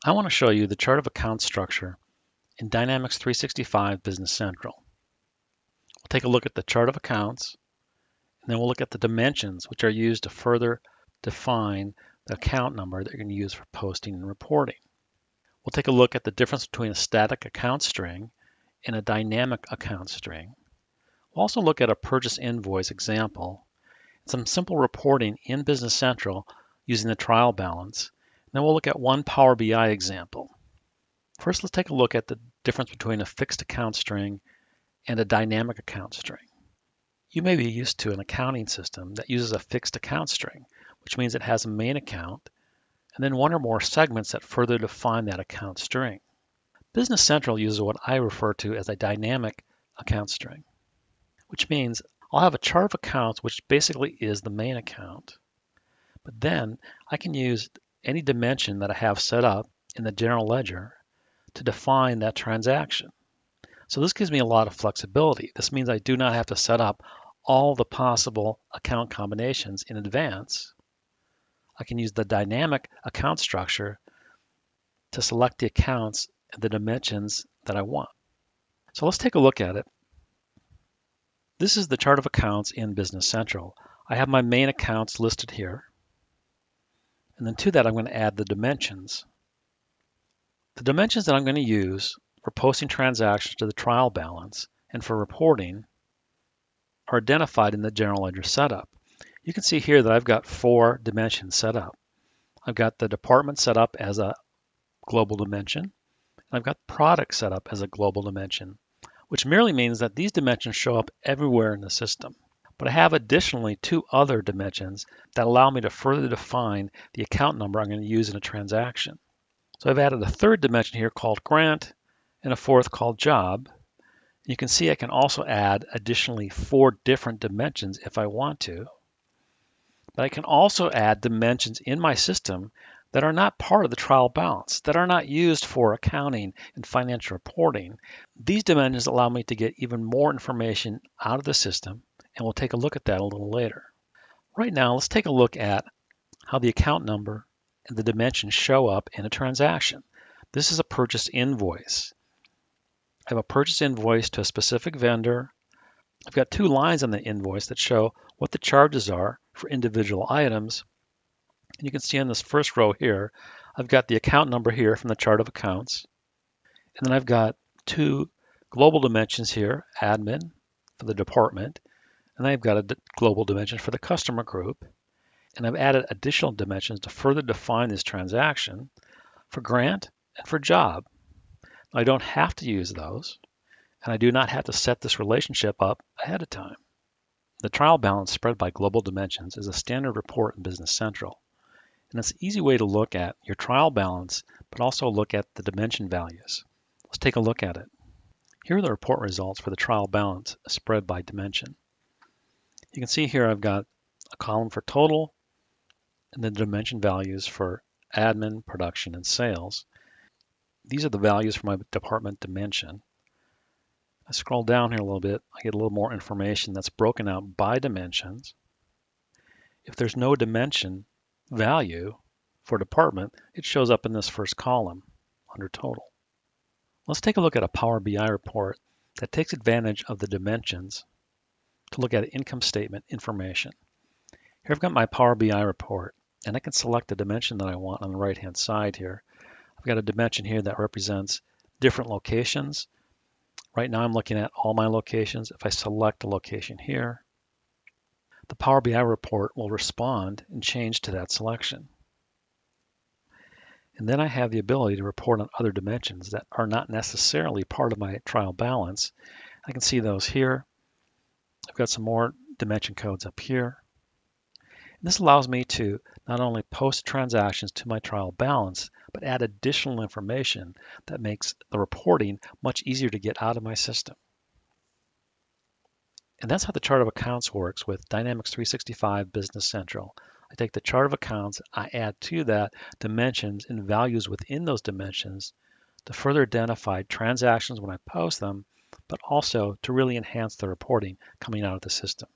I want to show you the chart of account structure in Dynamics 365 Business Central. We'll take a look at the chart of accounts, and then we'll look at the dimensions, which are used to further define the account number that you're going to use for posting and reporting. We'll take a look at the difference between a static account string and a dynamic account string. We'll also look at a purchase invoice example, some simple reporting in Business Central using the trial balance. Then we'll look at one Power BI example. First, let's take a look at the difference between a fixed account string and a dynamic account string. You may be used to an accounting system that uses a fixed account string, which means it has a main account and then one or more segments that further define that account string. Business Central uses what I refer to as a dynamic account string, which means I'll have a chart of accounts which basically is the main account. But then I can use any dimension that I have set up in the general ledger to define that transaction. So this gives me a lot of flexibility. This means I do not have to set up all the possible account combinations in advance. I can use the dynamic account structure to select the accounts and the dimensions that I want. So let's take a look at it. This is the chart of accounts in Business Central. I have my main accounts listed here. And then to that, I'm going to add the dimensions. The dimensions that I'm going to use for posting transactions to the trial balance and for reporting are identified in the general ledger setup. You can see here that I've got 4 dimensions set up. I've got the department set up as a global dimension, and I've got product set up as a global dimension, which merely means that these dimensions show up everywhere in the system. But I have additionally 2 other dimensions that allow me to further define the account number I'm going to use in a transaction. So I've added a 3rd dimension here called grant and a 4th called job. You can see I can also add additionally 4 different dimensions if I want to. But I can also add dimensions in my system that are not part of the trial balance, that are not used for accounting and financial reporting. These dimensions allow me to get even more information out of the system, and we'll take a look at that a little later. Right now, let's take a look at how the account number and the dimensions show up in a transaction. This is a purchase invoice. I have a purchase invoice to a specific vendor. I've got 2 lines on the invoice that show what the charges are for individual items. And you can see on this first row here, I've got the account number here from the chart of accounts. And then I've got 2 global dimensions here, admin for the department, and I've got a global dimension for the customer group. And I've added additional dimensions to further define this transaction for grant and for job. I don't have to use those, and I do not have to set this relationship up ahead of time. The trial balance spread by global dimensions is a standard report in Business Central, and it's an easy way to look at your trial balance, but also look at the dimension values. Let's take a look at it. Here are the report results for the trial balance spread by dimension. You can see here I've got a column for total and the dimension values for admin, production, and sales. These are the values for my department dimension. I scroll down here a little bit, I get a little more information that's broken out by dimensions. If there's no dimension value for department, it shows up in this first column under total. Let's take a look at a Power BI report that takes advantage of the dimensions to look at income statement information. Here I've got my Power BI report, and I can select the dimension that I want on the right-hand side here. I've got a dimension here that represents different locations. Right now I'm looking at all my locations. If I select a location here, the Power BI report will respond and change to that selection. And then I have the ability to report on other dimensions that are not necessarily part of my trial balance. I can see those here. I've got some more dimension codes up here. And this allows me to not only post transactions to my trial balance, but add additional information that makes the reporting much easier to get out of my system. And that's how the chart of accounts works with Dynamics 365 Business Central. I take the chart of accounts, I add to that dimensions and values within those dimensions to further identify transactions when I post them, but also to really enhance the reporting coming out of the system.